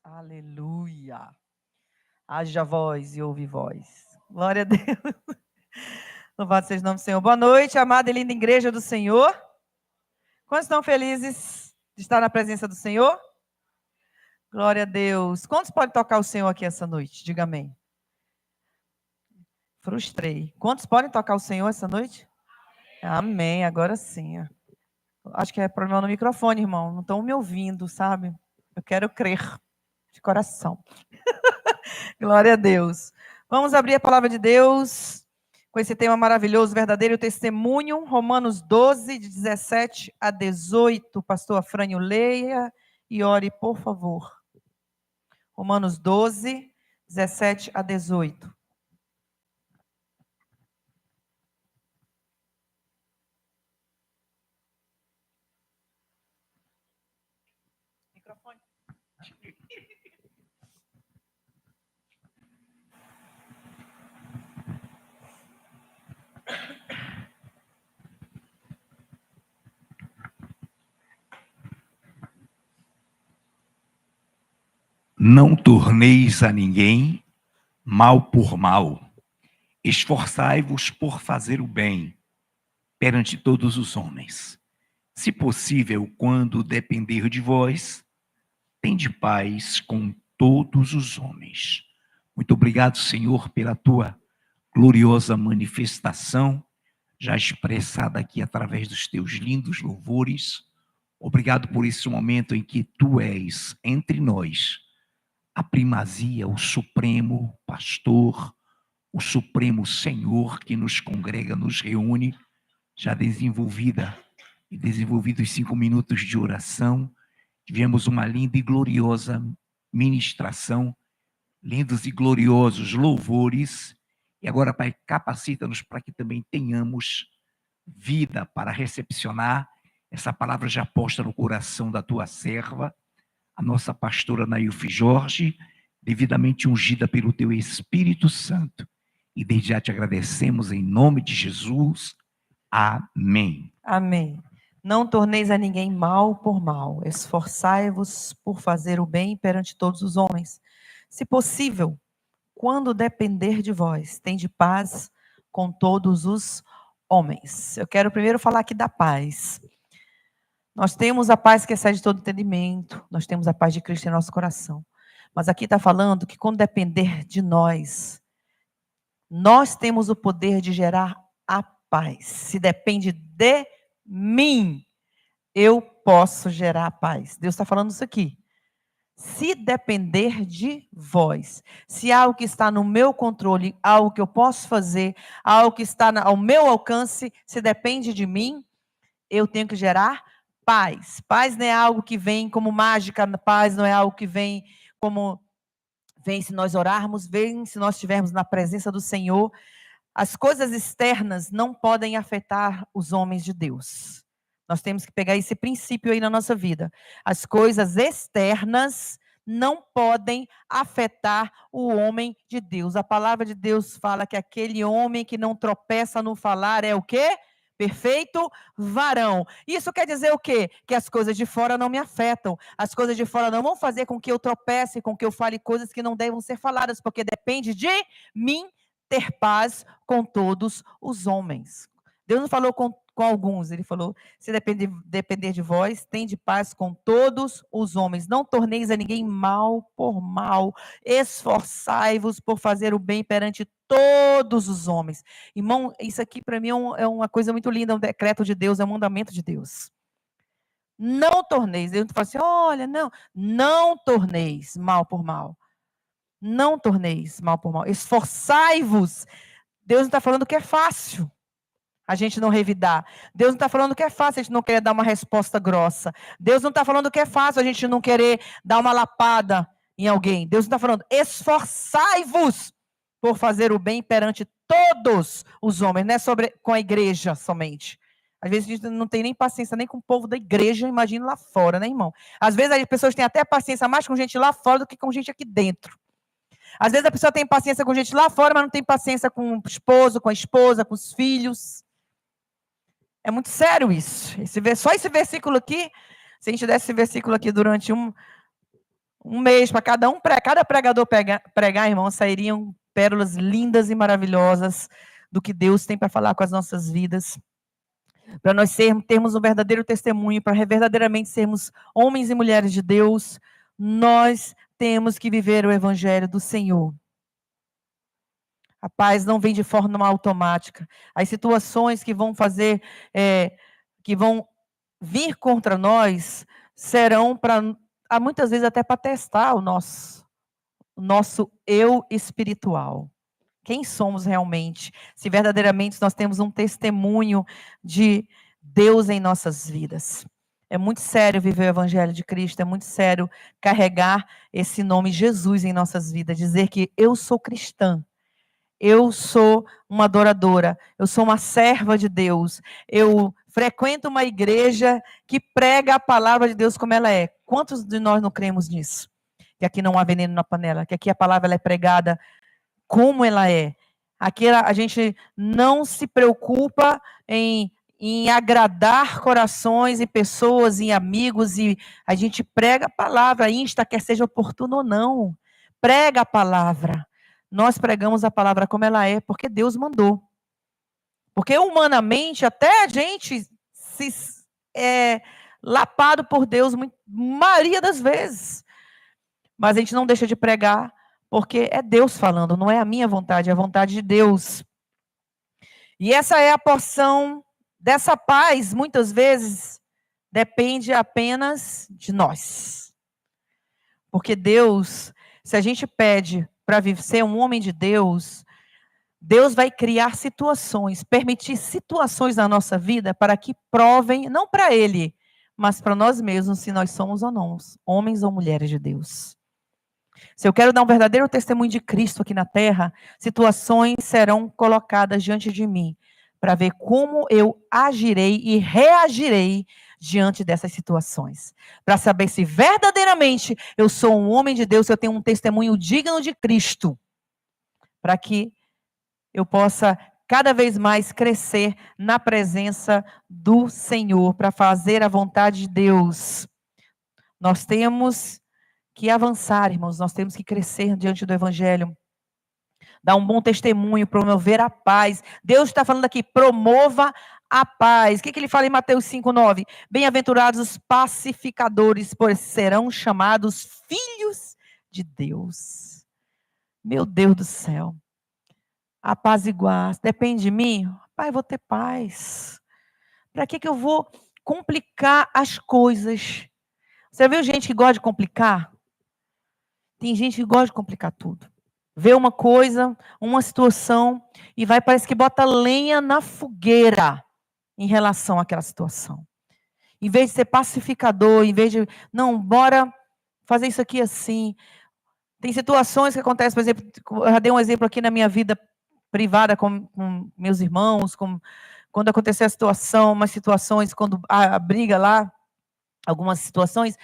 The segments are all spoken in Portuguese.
Aleluia. Haja voz e ouve voz. Glória a Deus. Louvado seja o nome do Senhor. Boa noite, amada e linda igreja do Senhor. Quantos estão felizes de estar na presença do Senhor? Glória a Deus. Quantos podem tocar o Senhor aqui essa noite? Diga amém. Frustrei. Quantos podem tocar o Senhor essa noite? Amém. Agora sim. Acho que é problema no microfone, irmão. Não estão me ouvindo, sabe? Eu quero crer de coração. Glória a Deus. Vamos abrir a palavra de Deus com esse tema maravilhoso, verdadeiro testemunho. Romanos 12, de 17 a 18. Pastor Afrânio, leia e ore, por favor. Romanos 12, 17 a 18. Microfone. Não torneis a ninguém mal por mal. Esforçai-vos por fazer o bem perante todos os homens. Se possível, quando depender de vós, tende paz com todos os homens. Muito obrigado, Senhor, pela tua gloriosa manifestação, já expressada aqui através dos teus lindos louvores. Obrigado por esse momento em que tu és entre nós a primazia, o supremo pastor, o supremo Senhor que nos congrega, nos reúne, já desenvolvidos 5 minutos de oração. Tivemos uma linda e gloriosa ministração, lindos e gloriosos louvores, e agora, Pai, capacita-nos para que também tenhamos vida para recepcionar essa palavra já posta no coração da tua serva, a nossa pastora Nailfe Jorge, devidamente ungida pelo teu Espírito Santo. E desde já te agradecemos em nome de Jesus. Amém. Amém. Não torneis a ninguém mal por mal. Esforçai-vos por fazer o bem perante todos os homens. Se possível, quando depender de vós, tende paz com todos os homens. Eu quero primeiro falar aqui da paz. Nós temos a paz que excede todo entendimento, nós temos a paz de Cristo em nosso coração. Mas aqui está falando que quando depender de nós, nós temos o poder de gerar a paz. Se depende de mim, eu posso gerar a paz. Deus está falando isso aqui. Se depender de vós, se algo que está no meu controle, algo que eu posso fazer, algo que está ao meu alcance, se depende de mim, eu tenho que gerar paz. Paz não é algo que vem como mágica, paz não é algo que vem como vem se nós orarmos, vem se nós estivermos na presença do Senhor. As coisas externas não podem afetar os homens de Deus. Nós temos que pegar esse princípio aí na nossa vida. As coisas externas não podem afetar o homem de Deus. A palavra de Deus fala que aquele homem que não tropeça no falar é o quê? Perfeito varão. Isso quer dizer o quê? Que as coisas de fora não me afetam. As coisas de fora não vão fazer com que eu tropece, com que eu fale coisas que não devem ser faladas, porque depende de mim ter paz com todos os homens. Deus não falou com alguns, ele falou, se depender de vós, tende paz com todos os homens. Não torneis a ninguém mal por mal. Esforçai-vos por fazer o bem perante todos os homens. Irmão, isso aqui para mim é uma coisa muito linda, é um decreto de Deus, é um mandamento de Deus. Não torneis, Deus não fala assim, olha, não torneis mal por mal. Não torneis mal por mal. Esforçai-vos. Deus não está falando que é fácil a gente não revidar. Deus não está falando que é fácil a gente não querer dar uma resposta grossa. Deus não está falando que é fácil a gente não querer dar uma lapada em alguém. Deus não está falando, esforçai-vos por fazer o bem perante todos os homens, não é com a igreja somente. Às vezes a gente não tem nem paciência nem com o povo da igreja, imagina lá fora, né, irmão? Às vezes as pessoas têm até paciência mais com gente lá fora do que com gente aqui dentro. Às vezes a pessoa tem paciência com gente lá fora, mas não tem paciência com o esposo, com a esposa, com os filhos. É muito sério isso. Só esse versículo aqui, se a gente desse esse versículo aqui durante Um mês para cada um, cada pregador pregar, irmão, sairiam pérolas lindas e maravilhosas do que Deus tem para falar com as nossas vidas. Para nós termos um verdadeiro testemunho, para verdadeiramente sermos homens e mulheres de Deus, nós temos que viver o evangelho do Senhor. A paz não vem de forma automática. As situações que vão fazer, que vão vir contra nós, serão para, muitas vezes até para testar o nosso eu espiritual. Quem somos realmente? Se verdadeiramente nós temos um testemunho de Deus em nossas vidas. É muito sério viver o Evangelho de Cristo, é muito sério carregar esse nome Jesus em nossas vidas, dizer que eu sou cristã, eu sou uma adoradora, eu sou uma serva de Deus, eu frequento uma igreja que prega a palavra de Deus como ela é. Quantos de nós não cremos nisso? Que aqui não há veneno na panela, que aqui a palavra ela é pregada como ela é. Aqui a gente não se preocupa em agradar corações e pessoas e amigos, e a gente prega a palavra, insta, quer seja oportuno ou não. Prega a palavra. Nós pregamos a palavra como ela é, porque Deus mandou. Porque humanamente, até a gente é lapado por Deus, maioria das vezes. Mas a gente não deixa de pregar, porque é Deus falando, não é a minha vontade, é a vontade de Deus. E essa é a porção dessa paz, muitas vezes, depende apenas de nós. Porque Deus, se a gente pede para ser um homem de Deus, Deus vai criar situações, permitir situações na nossa vida para que provem, não para Ele, mas para nós mesmos, se nós somos ou não homens ou mulheres de Deus. Se eu quero dar um verdadeiro testemunho de Cristo aqui na terra, situações serão colocadas diante de mim, para ver como eu agirei e reagirei diante dessas situações. Para saber se verdadeiramente eu sou um homem de Deus, se eu tenho um testemunho digno de Cristo, para que eu possa cada vez mais crescer na presença do Senhor, para fazer a vontade de Deus. Nós temos que avançar, irmãos, nós temos que crescer diante do Evangelho, dar um bom testemunho, promover a paz. Deus está falando aqui, promova a paz. O que ele fala em Mateus 5:9? Bem-aventurados os pacificadores, pois serão chamados filhos de Deus. Meu Deus do céu. Apaziguar, depende de mim? Pai, vou ter paz. Para que eu vou complicar as coisas? Você viu gente que gosta de complicar? Tem gente que gosta de complicar tudo. Vê uma coisa, uma situação, e vai, parece que bota lenha na fogueira em relação àquela situação. Em vez de ser pacificador, em vez de, não, bora fazer isso aqui assim. Tem situações que acontecem, por exemplo, eu já dei um exemplo aqui na minha vida privada com meus irmãos, quando aconteceu a situação, umas situações, quando a briga lá, algumas situações,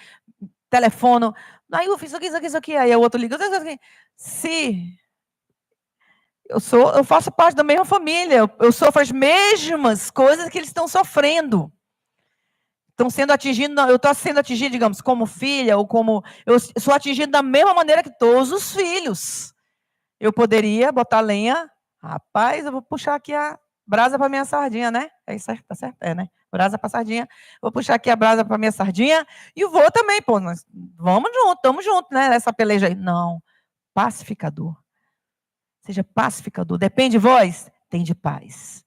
telefono, aí eu fiz isso aqui, aí o outro liga, se eu faço parte da mesma família, eu sofro as mesmas coisas que eles estão sofrendo. Estão sendo atingidos, eu estou sendo atingida, digamos, como filha, ou como, eu sou atingida da mesma maneira que todos os filhos. Eu poderia botar lenha, rapaz, eu vou puxar aqui a brasa para minha sardinha, né? É isso, tá certo? É, né? Brasa para sardinha. Vou puxar aqui a brasa para minha sardinha e vou também, pô, nós vamos junto, estamos juntos, né? Nessa peleja aí. Não, pacificador. Seja pacificador. Depende de vós, tem de paz.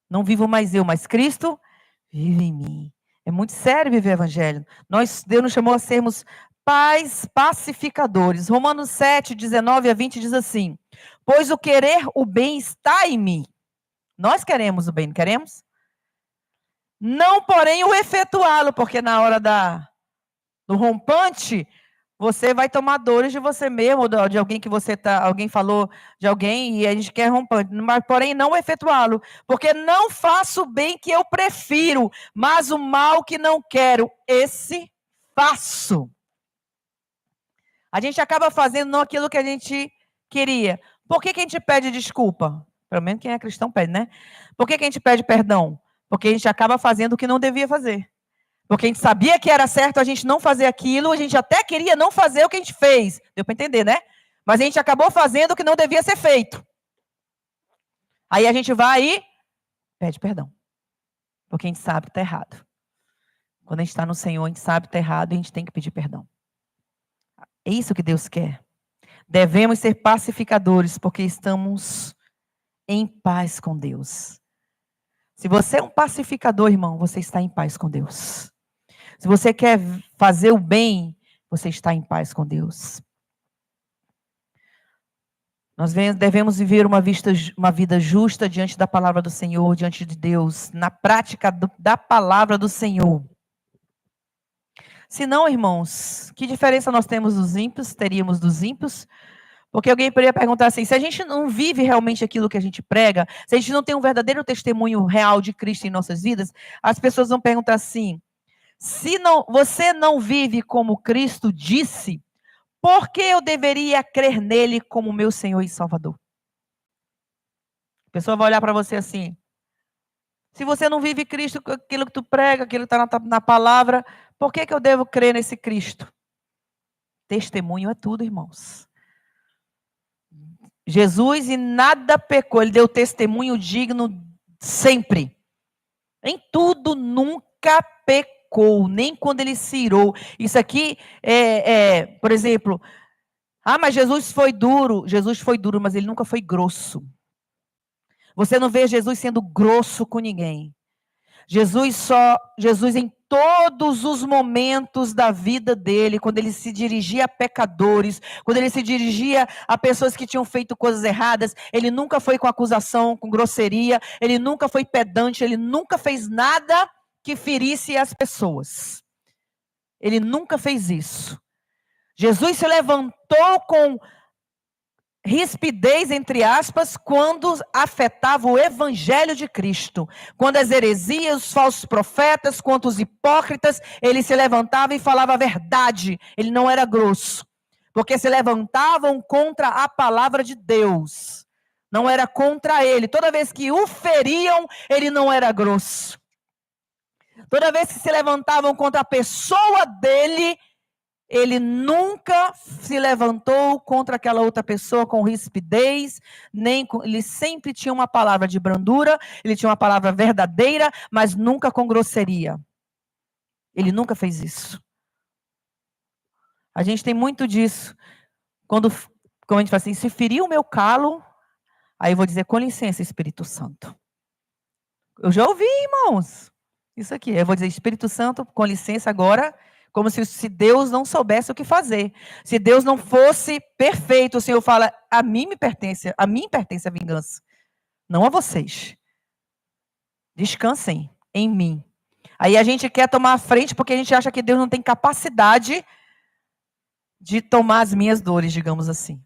Não vivo mais eu, mas Cristo vive em mim. É muito sério viver o evangelho. Deus nos chamou a sermos pacificadores. Romanos 7, 19 a 20 diz assim: pois o querer o bem está em mim. Nós queremos o bem, não queremos? Não, porém, o efetuá-lo, porque na hora do rompante, você vai tomar dores de você mesmo, ou de alguém que alguém falou de alguém, e a gente quer rompante, mas porém não efetuá-lo, porque não faço o bem que eu prefiro, mas o mal que não quero, esse faço. A gente acaba fazendo não aquilo que a gente queria. Por que a gente pede desculpa? Pelo menos quem é cristão pede, né? Por que a gente pede perdão? Porque a gente acaba fazendo o que não devia fazer. Porque a gente sabia que era certo a gente não fazer aquilo, a gente até queria não fazer o que a gente fez. Deu para entender, né? Mas a gente acabou fazendo o que não devia ser feito. Aí a gente vai e pede perdão. Porque a gente sabe que está errado. Quando a gente está no Senhor, a gente sabe que está errado e a gente tem que pedir perdão. É isso que Deus quer. Devemos ser pacificadores, porque estamos em paz com Deus. Se você é um pacificador, irmão, você está em paz com Deus. Se você quer fazer o bem, você está em paz com Deus. Nós devemos viver uma vida justa diante da palavra do Senhor, diante de Deus, na prática da palavra do Senhor. Se não, irmãos, que diferença nós teríamos dos ímpios? Porque alguém poderia perguntar assim, se a gente não vive realmente aquilo que a gente prega, se a gente não tem um verdadeiro testemunho real de Cristo em nossas vidas, as pessoas vão perguntar assim, se não, você não vive como Cristo disse, por que eu deveria crer nele como meu Senhor e Salvador? A pessoa vai olhar para você assim, se você não vive Cristo, aquilo que tu prega, aquilo que está na palavra, por que eu devo crer nesse Cristo? Testemunho é tudo, irmãos. Jesus em nada pecou, ele deu testemunho digno sempre. Em tudo nunca pecou, nem quando ele se irou. Isso aqui por exemplo, mas Jesus foi duro, mas ele nunca foi grosso. Você não vê Jesus sendo grosso com ninguém. Jesus em todos os momentos da vida dele, quando ele se dirigia a pecadores, quando ele se dirigia a pessoas que tinham feito coisas erradas, ele nunca foi com acusação, com grosseria, ele nunca foi pedante, ele nunca fez nada que ferisse as pessoas. Ele nunca fez isso. Jesus se levantou com rispidez, entre aspas, quando afetava o evangelho de Cristo. Quando as heresias, os falsos profetas, quanto os hipócritas, ele se levantava e falava a verdade. Ele não era grosso, porque se levantavam contra a palavra de Deus. Não era contra ele. Toda vez que o feriam, ele não era grosso. Toda vez que se levantavam contra a pessoa dele, ele nunca se levantou contra aquela outra pessoa com rispidez, ele sempre tinha uma palavra de brandura, ele tinha uma palavra verdadeira, mas nunca com grosseria. Ele nunca fez isso. A gente tem muito disso. Quando a gente fala assim, se ferir o meu calo, aí eu vou dizer, com licença, Espírito Santo. Eu já ouvi, irmãos, isso aqui. Eu vou dizer, Espírito Santo, com licença agora, como se Deus não soubesse o que fazer. Se Deus não fosse perfeito, o Senhor fala, a mim pertence a vingança, não a vocês. Descansem em mim. Aí a gente quer tomar a frente porque a gente acha que Deus não tem capacidade de tomar as minhas dores, digamos assim.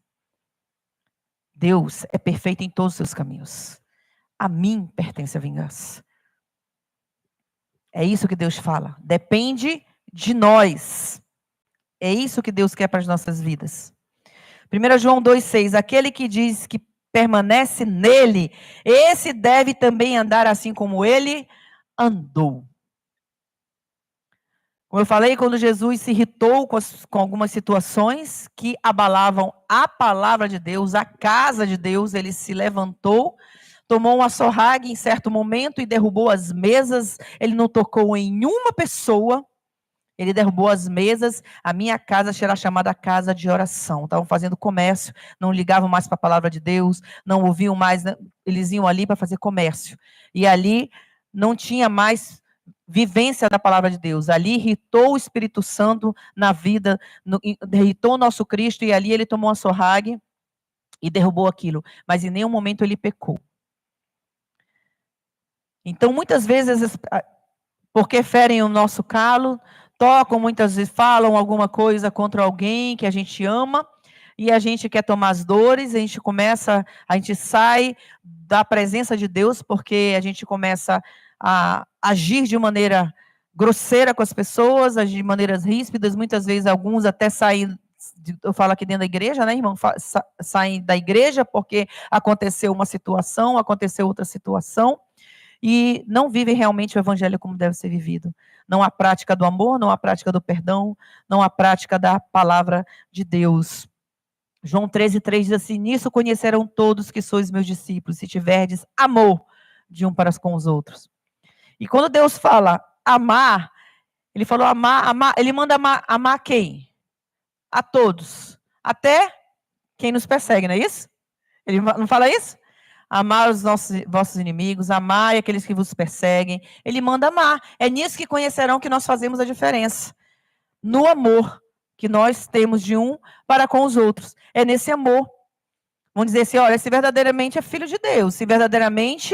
Deus é perfeito em todos os seus caminhos. A mim pertence a vingança. É isso que Deus fala. Depende de nós. É isso que Deus quer para as nossas vidas. 1 João 2,6, aquele que diz que permanece nele, esse deve também andar assim como ele andou. Como eu falei, quando Jesus se irritou com algumas situações que abalavam a palavra de Deus, a casa de Deus, ele se levantou, tomou uma açorrague em certo momento e derrubou as mesas. Ele não tocou em uma pessoa. Ele derrubou as mesas, a minha casa será chamada casa de oração. Estavam fazendo comércio, não ligavam mais para a palavra de Deus, não ouviam mais, eles iam ali para fazer comércio. E ali não tinha mais vivência da palavra de Deus. Ali irritou o Espírito Santo na vida, irritou o nosso Cristo, e ali ele tomou uma sorrague e derrubou aquilo. Mas em nenhum momento ele pecou. Então, muitas vezes, porque ferem o nosso calo, tocam, muitas vezes falam alguma coisa contra alguém que a gente ama, e a gente quer tomar as dores, a gente sai da presença de Deus, porque a gente começa a agir de maneira grosseira com as pessoas, agir de maneiras ríspidas, muitas vezes alguns até saem, eu falo aqui dentro da igreja, né, irmão, saem da igreja porque aconteceu uma situação, aconteceu outra situação, e não vivem realmente o evangelho como deve ser vivido. Não há prática do amor, não há prática do perdão, não há prática da palavra de Deus. João 13:3 diz assim: nisso conhecerão todos que sois meus discípulos, se tiverdes amor de um para com os outros. E quando Deus fala amar, ele falou amar, ele manda amar quem? A todos. Até quem nos persegue, não é isso? Ele não fala isso? Amar os vossos inimigos, amar aqueles que vos perseguem. Ele manda amar. É nisso que conhecerão que nós fazemos a diferença. No amor que nós temos de um para com os outros. É nesse amor. Vamos dizer assim, olha, se verdadeiramente é filho de Deus, se verdadeiramente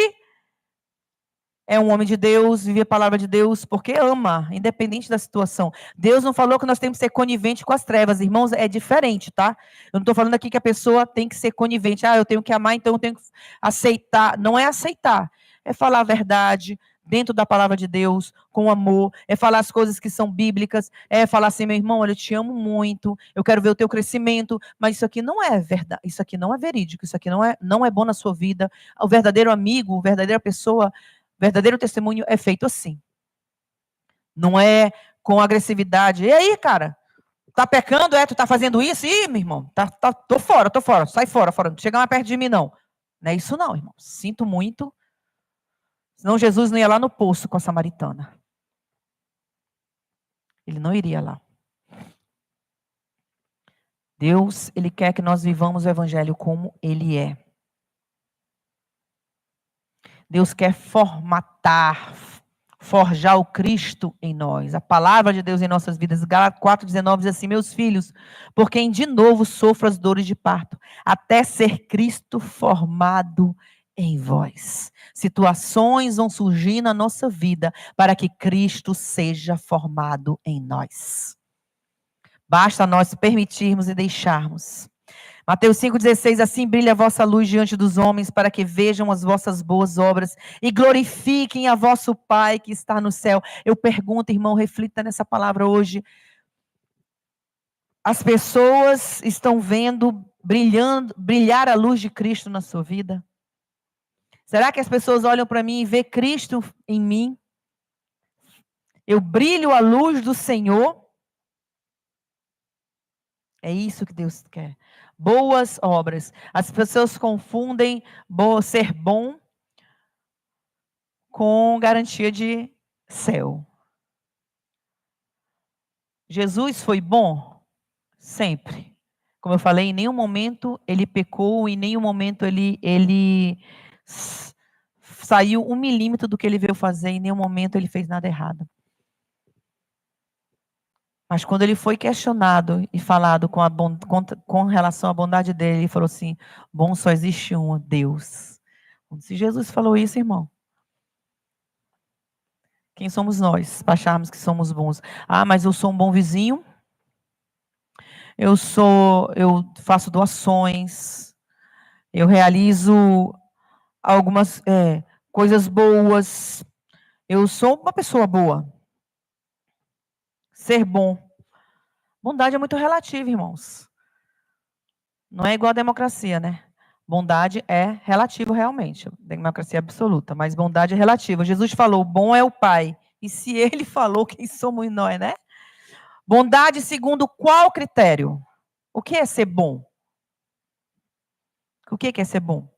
é um homem de Deus, vive a palavra de Deus, porque ama, independente da situação. Deus não falou que nós temos que ser conivente com as trevas, irmãos, é diferente, tá? Eu não estou falando aqui que a pessoa tem que ser conivente. Eu tenho que amar, então eu tenho que aceitar. Não é aceitar, é falar a verdade dentro da palavra de Deus, com amor, é falar as coisas que são bíblicas, é falar assim, meu irmão, olha, eu te amo muito, eu quero ver o teu crescimento, mas isso aqui não é verdade, isso aqui não é verídico, isso aqui não é bom na sua vida. O verdadeiro amigo, a verdadeira pessoa, verdadeiro testemunho é feito assim. Não é com agressividade. E aí, cara? Tá pecando? Tu tá fazendo isso? Ih, meu irmão, tô fora. Sai fora. Não chega mais perto de mim, não. Não é isso não, irmão. Sinto muito. Senão Jesus não ia lá no poço com a samaritana. Ele não iria lá. Deus, ele quer que nós vivamos o evangelho como ele é. Deus quer forjar o Cristo em nós. A palavra de Deus em nossas vidas. Gálatas 4:19 diz assim: meus filhos, por quem de novo sofro as dores de parto, até ser Cristo formado em vós. Situações vão surgir na nossa vida para que Cristo seja formado em nós. Basta nós permitirmos e deixarmos. Mateus 5,16, assim brilha a vossa luz diante dos homens, para que vejam as vossas boas obras e glorifiquem a vosso Pai que está no céu. Eu pergunto, irmão, reflita nessa palavra hoje. As pessoas estão vendo brilhar a luz de Cristo na sua vida? Será que as pessoas olham para mim e vê Cristo em mim? Eu brilho a luz do Senhor? É isso que Deus quer. Boas obras. As pessoas confundem ser bom com garantia de céu. Jesus foi bom? Sempre. Como eu falei, em nenhum momento ele pecou, em nenhum momento ele saiu 1 milímetro do que ele veio fazer, em nenhum momento ele fez nada errado. Mas quando ele foi questionado e falado com relação à bondade dele, ele falou assim: bom só existe um, Deus. Se Jesus falou isso, irmão, quem somos nós para acharmos que somos bons? Mas eu sou um bom vizinho, eu faço doações, eu realizo algumas coisas boas, eu sou uma pessoa boa. Ser bom. Bondade é muito relativa, irmãos. Não é igual a democracia, né? Bondade é relativo realmente. Democracia é absoluta, mas bondade é relativa. Jesus falou, bom é o Pai. E se ele falou, quem somos nós, né? Bondade segundo qual critério? O que é ser bom? O que é ser bom?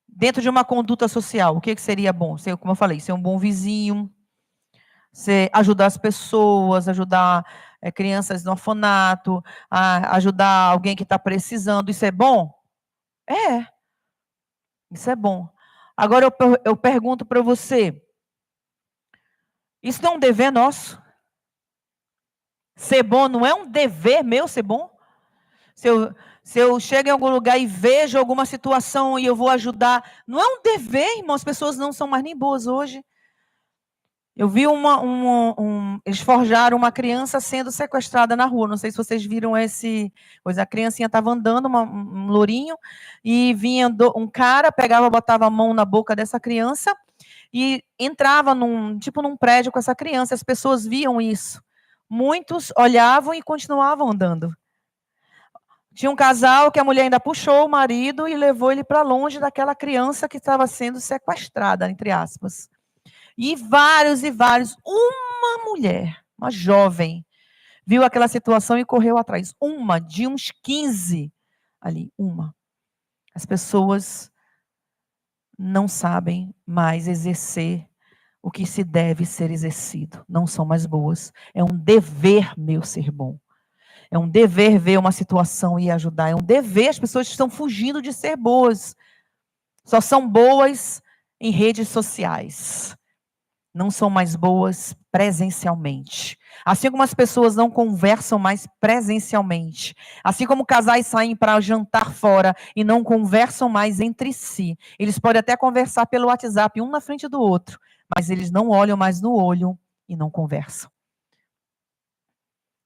Dentro de uma conduta social, o que seria bom? Ser, como eu falei, ser um bom vizinho, ajudar as pessoas, ajudar crianças no orfanato, ajudar alguém que está precisando. Isso é bom? É. Isso é bom. Agora eu pergunto para você, isso não é um dever nosso? Ser bom não é um dever meu ser bom? Se eu chego em algum lugar e vejo alguma situação e eu vou ajudar, não é um dever, irmão? As pessoas não são mais nem boas hoje. Eu vi eles forjaram uma criança sendo sequestrada na rua. Não sei se vocês viram pois a criancinha estava andando, um lourinho, e vinha um cara, botava a mão na boca dessa criança e entrava num prédio com essa criança. As pessoas viam isso. Muitos olhavam e continuavam andando. Tinha um casal que a mulher ainda puxou o marido e levou ele para longe daquela criança que estava sendo sequestrada, entre aspas. E vários. Uma mulher, uma jovem, viu aquela situação e correu atrás. Uma, de uns 15 ali, uma. As pessoas não sabem mais exercer o que se deve ser exercido. Não são mais boas. É um dever meu ser bom. É um dever ver uma situação e ajudar. É um dever, as pessoas estão fugindo de ser boas. Só são boas em redes sociais. Não são mais boas presencialmente. Assim como as pessoas não conversam mais presencialmente. Assim como casais saem para jantar fora e não conversam mais entre si. Eles podem até conversar pelo WhatsApp, um na frente do outro, mas eles não olham mais no olho e não conversam.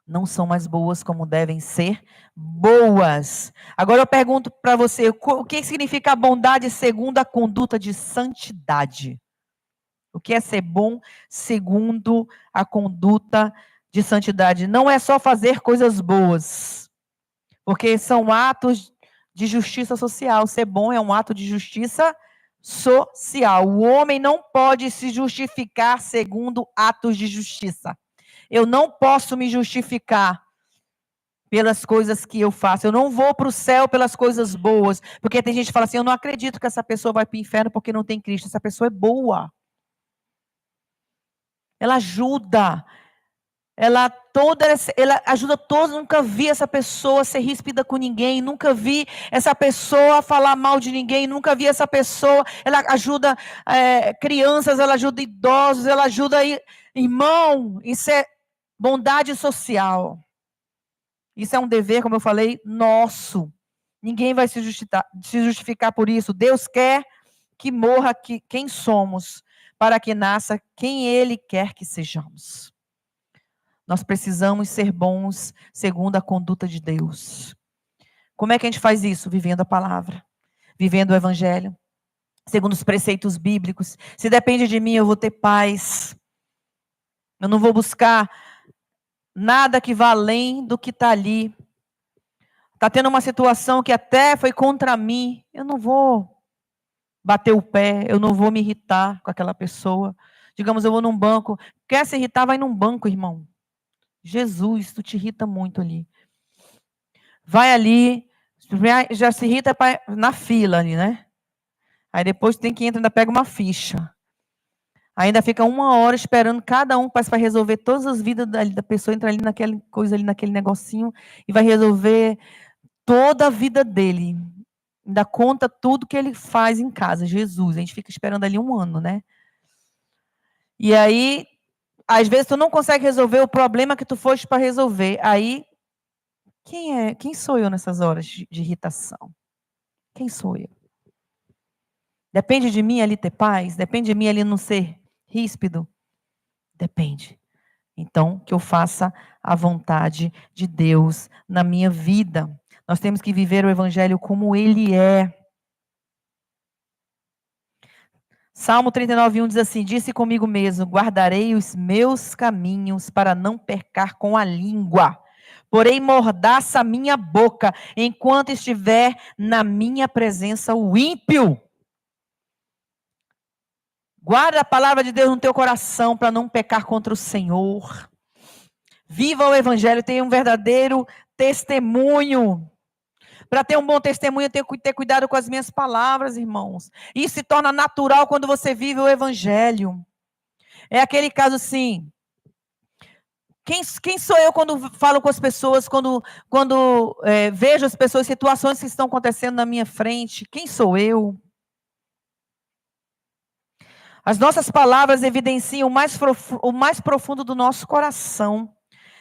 Não são mais boas como devem ser boas. Agora eu pergunto para você, o que significa a bondade segundo a conduta de santidade? O que é ser bom segundo a conduta de santidade? Não é só fazer coisas boas, porque são atos de justiça social. Ser bom é um ato de justiça social. O homem não pode se justificar segundo atos de justiça. Eu não posso me justificar pelas coisas que eu faço. Eu não vou para o céu pelas coisas boas. Porque tem gente que fala assim, eu não acredito que essa pessoa vai para o inferno porque não tem Cristo. Essa pessoa é boa. Ela ajuda. Ela ajuda todos. Nunca vi essa pessoa ser ríspida com ninguém. Nunca vi essa pessoa falar mal de ninguém. Nunca vi essa pessoa. Ela ajuda crianças, ela ajuda idosos, ela ajuda irmão. Isso é bondade social. Isso é um dever, como eu falei, nosso. Ninguém vai se justificar por isso. Deus quer que morra quem somos, para que nasça quem Ele quer que sejamos. Nós precisamos ser bons segundo a conduta de Deus. Como é que a gente faz isso? Vivendo a palavra, vivendo o evangelho, segundo os preceitos bíblicos. Se depende de mim, eu vou ter paz. Eu não vou buscar nada que vá além do que está ali. Está tendo uma situação que até foi contra mim. Eu não vou bater o pé, eu não vou me irritar com aquela pessoa. Digamos, eu vou num banco. Quer se irritar, vai num banco, irmão. Jesus, tu te irrita muito ali. Vai ali, já se irrita na fila ali, né? Aí depois tem que entrar, ainda pega uma ficha. Ainda fica 1 hora esperando cada um para resolver todas as vidas da pessoa, entra ali naquela coisa, ali naquele negocinho, e vai resolver toda a vida dele. Ainda conta tudo que ele faz em casa. Jesus, a gente fica esperando ali 1 ano, né? E aí, às vezes tu não consegue resolver o problema que tu foste para resolver. Aí, quem sou eu nessas horas de irritação? Quem sou eu? Depende de mim ali ter paz? Depende de mim ali não ser ríspido? Depende. Então, que eu faça a vontade de Deus na minha vida. Nós temos que viver o evangelho como ele é. Salmo 39:1 diz assim, disse comigo mesmo, guardarei os meus caminhos para não pecar com a língua. Porém, mordaça a minha boca, enquanto estiver na minha presença o ímpio. Guarda a palavra de Deus no teu coração para não pecar contra o Senhor. Viva o evangelho, tenha um verdadeiro testemunho. Para ter um bom testemunho, eu tenho que ter cuidado com as minhas palavras, irmãos. Isso se torna natural quando você vive o evangelho. É aquele caso assim. Quem sou eu quando falo com as pessoas, quando vejo as pessoas, situações que estão acontecendo na minha frente? Quem sou eu? As nossas palavras evidenciam o mais profundo do nosso coração.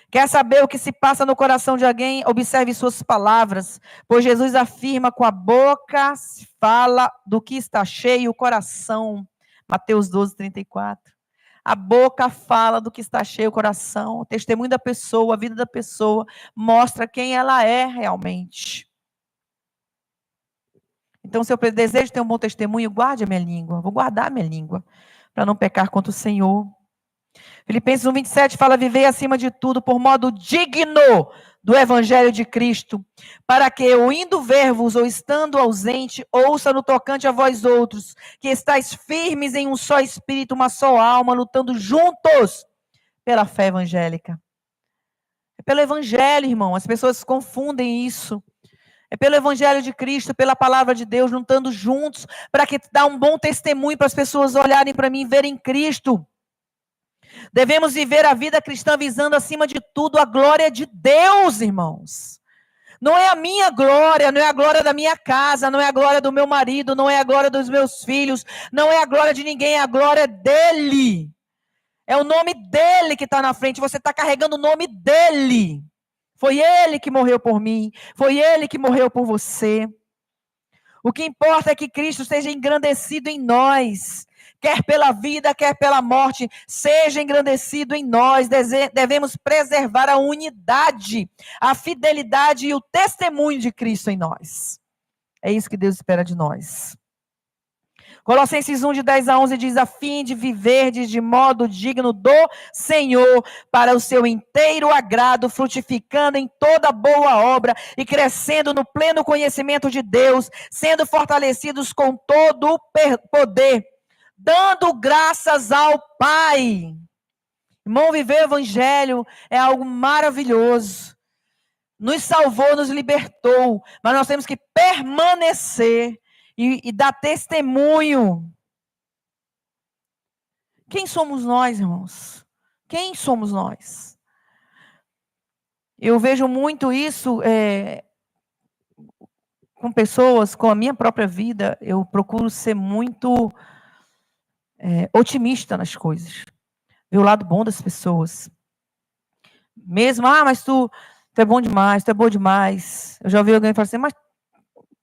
Quer saber o que se passa no coração de alguém? Observe suas palavras, pois Jesus afirma com a boca se fala do que está cheio o coração. Mateus 12:34. A boca fala do que está cheio o coração. O testemunho da pessoa, a vida da pessoa, mostra quem ela é realmente. Então, se eu desejo ter um bom testemunho, guarde a minha língua. Vou guardar a minha língua, para não pecar contra o Senhor. Filipenses 1:27 fala, vivei acima de tudo por modo digno do Evangelho de Cristo, para que eu, indo ver-vos ou estando ausente, ouça no tocante a vós outros, que estáis firmes em um só espírito, uma só alma, lutando juntos pela fé evangélica. É pelo Evangelho, irmão, as pessoas confundem isso. É pelo Evangelho de Cristo, pela palavra de Deus, lutando juntos, para que dá um bom testemunho para as pessoas olharem para mim e verem Cristo. Devemos viver a vida cristã visando, acima de tudo, a glória de Deus, irmãos. Não é a minha glória, não é a glória da minha casa, não é a glória do meu marido, não é a glória dos meus filhos, não é a glória de ninguém, é a glória dele. É o nome dele que está na frente, você está carregando o nome dele. Foi ele que morreu por mim, foi ele que morreu por você. O que importa é que Cristo seja engrandecido em nós. Quer pela vida, quer pela morte, seja engrandecido em nós. Devemos preservar a unidade, a fidelidade e o testemunho de Cristo em nós. É isso que Deus espera de nós. Colossenses 1, de 10 a 11 diz: a fim de viverdes de modo digno do Senhor, para o seu inteiro agrado, frutificando em toda boa obra e crescendo no pleno conhecimento de Deus, sendo fortalecidos com todo o poder, dando graças ao Pai. Irmão, viver o Evangelho é algo maravilhoso. Nos salvou, nos libertou, mas nós temos que permanecer e dar testemunho. Quem somos nós, irmãos? Quem somos nós? Eu vejo muito isso com pessoas, com a minha própria vida. Eu procuro ser muito otimista nas coisas. Ver o lado bom das pessoas. Mesmo, mas tu é bom demais, tu é boa demais. Eu já ouvi alguém falar assim, mas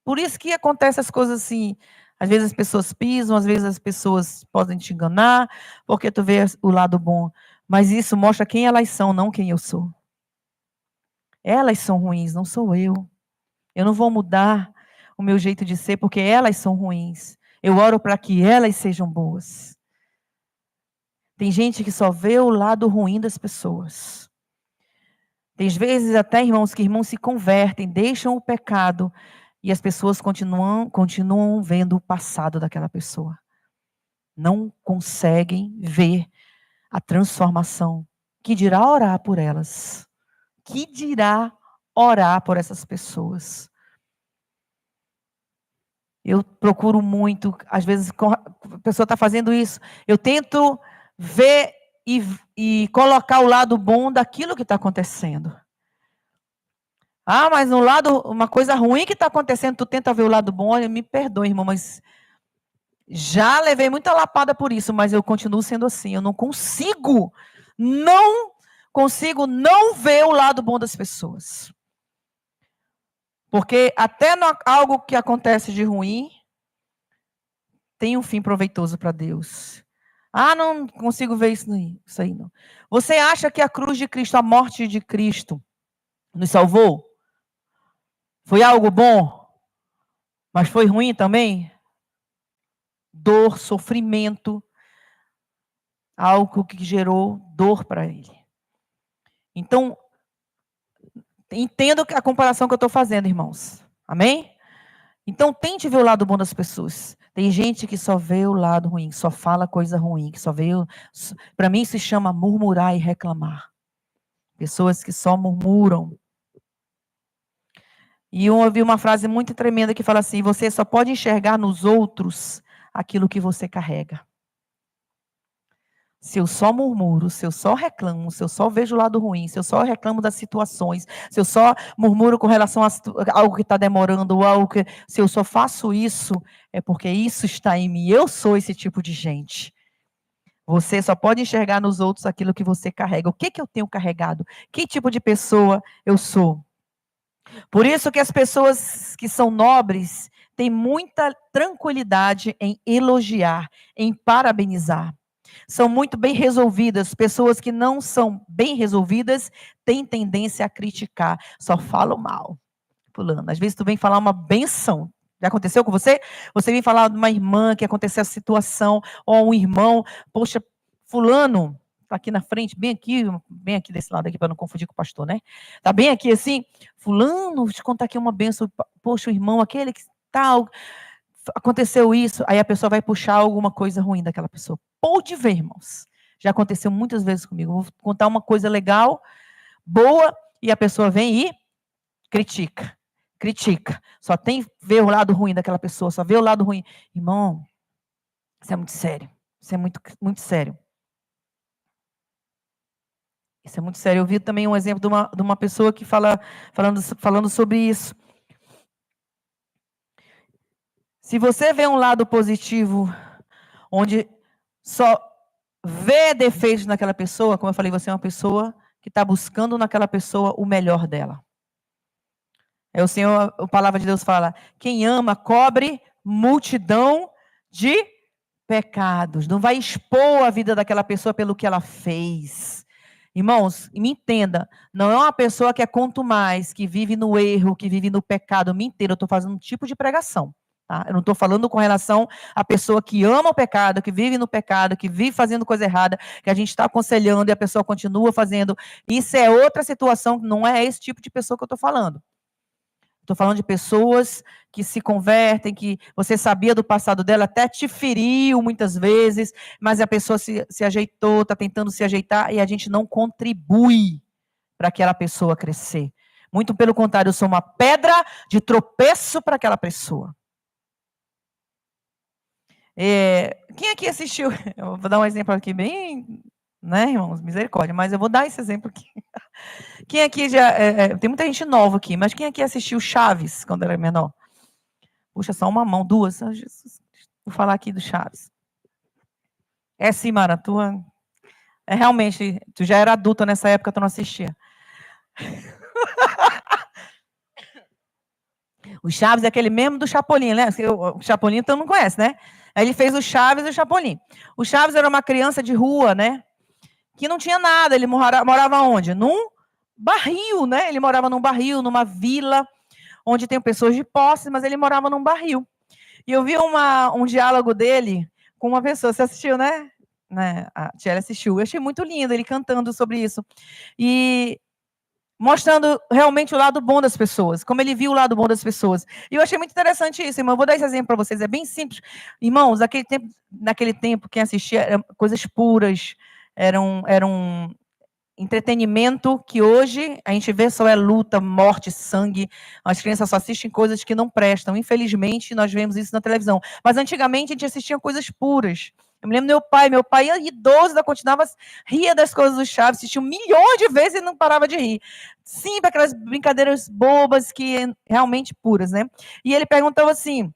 por isso que acontecem as coisas assim. Às vezes as pessoas pisam, às vezes as pessoas podem te enganar, porque tu vê o lado bom. Mas isso mostra quem elas são, não quem eu sou. Elas são ruins, não sou eu. Eu não vou mudar o meu jeito de ser, porque elas são ruins. Eu oro para que elas sejam boas. Tem gente que só vê o lado ruim das pessoas. Tem vezes até, irmãos, que irmãos se convertem, deixam o pecado, e as pessoas continuam vendo o passado daquela pessoa. Não conseguem ver a transformação. Que dirá orar por elas? Que dirá orar por essas pessoas? Eu procuro muito, às vezes a pessoa está fazendo isso, eu tento ver e colocar o lado bom daquilo que está acontecendo. Mas no lado, uma coisa ruim que está acontecendo, tu tenta ver o lado bom. Olha, me perdoe, irmão, mas já levei muita lapada por isso, mas eu continuo sendo assim. Eu não consigo não ver o lado bom das pessoas. Porque até algo que acontece de ruim tem um fim proveitoso para Deus. Não consigo ver isso aí não. Você acha que a cruz de Cristo, a morte de Cristo, nos salvou? Foi algo bom, mas foi ruim também? Dor, sofrimento, algo que gerou dor para ele. Então, entendo a comparação que eu estou fazendo, irmãos. Amém? Então, tente ver o lado bom das pessoas. Tem gente que só vê o lado ruim, só fala coisa ruim, que só vê... Para mim, se chama murmurar e reclamar. Pessoas que só murmuram. E eu ouvi uma frase muito tremenda que fala assim: você só pode enxergar nos outros aquilo que você carrega. Se eu só murmuro, se eu só reclamo, se eu só vejo o lado ruim, se eu só reclamo das situações, se eu só murmuro com relação a algo que está demorando, se eu só faço isso, é porque isso está em mim. Eu sou esse tipo de gente. Você só pode enxergar nos outros aquilo que você carrega. O que eu tenho carregado? Que tipo de pessoa eu sou? Por isso que as pessoas que são nobres têm muita tranquilidade em elogiar, em parabenizar. São muito bem resolvidas. Pessoas que não são bem resolvidas têm tendência a criticar. Só falam mal. Fulano. Às vezes tu vem falar uma benção. Já aconteceu com você? Você vem falar de uma irmã que aconteceu a situação, ou um irmão. Poxa, fulano, Está aqui na frente, bem aqui desse lado aqui, para não confundir com o pastor, né? Está bem aqui assim, fulano, vou te contar aqui uma bênção, poxa, o irmão, aquele que tal, aconteceu isso, aí a pessoa vai puxar alguma coisa ruim daquela pessoa. Pode ver, irmãos. Já aconteceu muitas vezes comigo. Vou contar uma coisa legal, boa, e a pessoa vem e critica. Critica. Só tem ver o lado ruim daquela pessoa, só vê o lado ruim. Irmão, isso é muito sério. Isso é muito, muito sério. Isso é muito sério. Eu vi também um exemplo de uma pessoa que falando sobre isso. Se você vê um lado positivo, onde só vê defeitos naquela pessoa, como eu falei, você é uma pessoa que está buscando naquela pessoa o melhor dela. O Senhor, a palavra de Deus fala, quem ama cobre multidão de pecados. Não vai expor a vida daquela pessoa pelo que ela fez. Irmãos, me entenda, não é uma pessoa que é contumaz, que vive no erro, que vive no pecado. Me entenda, eu estou fazendo um tipo de pregação. Tá? Eu não estou falando com relação à pessoa que ama o pecado, que vive no pecado, que vive fazendo coisa errada, que a gente está aconselhando e a pessoa continua fazendo. Isso é outra situação, não é esse tipo de pessoa que eu estou falando. Estou falando de pessoas que se convertem, que você sabia do passado dela, até te feriu muitas vezes, mas a pessoa se ajeitou, está tentando se ajeitar, e a gente não contribui para aquela pessoa crescer. Muito pelo contrário, eu sou uma pedra de tropeço para aquela pessoa. Quem aqui assistiu? Eu vou dar um exemplo aqui bem, né, irmãos? Misericórdia, mas eu vou dar esse exemplo aqui. Quem aqui já... tem muita gente nova aqui, mas quem aqui assistiu Chaves quando era menor? Puxa, só uma mão, duas. Oh, Jesus. Vou falar aqui do Chaves. Sim, Mara, realmente, tu já era adulta nessa época, tu não assistia. O Chaves é aquele mesmo do Chapolin, né? O Chapolin tu não conhece, né? Aí ele fez o Chaves e o Chapolin. O Chaves era uma criança de rua, né? Que não tinha nada. Ele morava onde? Num barril, né? Ele morava num barril, numa vila, onde tem pessoas de posse, mas ele morava num barril. E eu vi um diálogo dele com uma pessoa. Você assistiu, né? A Tiela assistiu. Eu achei muito lindo ele cantando sobre isso. E mostrando realmente o lado bom das pessoas, como ele viu o lado bom das pessoas. E eu achei muito interessante isso, irmão. Eu vou dar esse exemplo para vocês, é bem simples. Irmãos, naquele tempo, quem assistia eram coisas puras, era um entretenimento que hoje a gente vê só é luta, morte, sangue. As crianças só assistem coisas que não prestam. Infelizmente, nós vemos isso na televisão. Mas antigamente a gente assistia coisas puras. Eu me lembro do meu pai idoso, continuava ria das coisas do Chaves, assistiu milhões de vezes e não parava de rir. Sim, para aquelas brincadeiras bobas que realmente puras, né? E ele perguntava assim,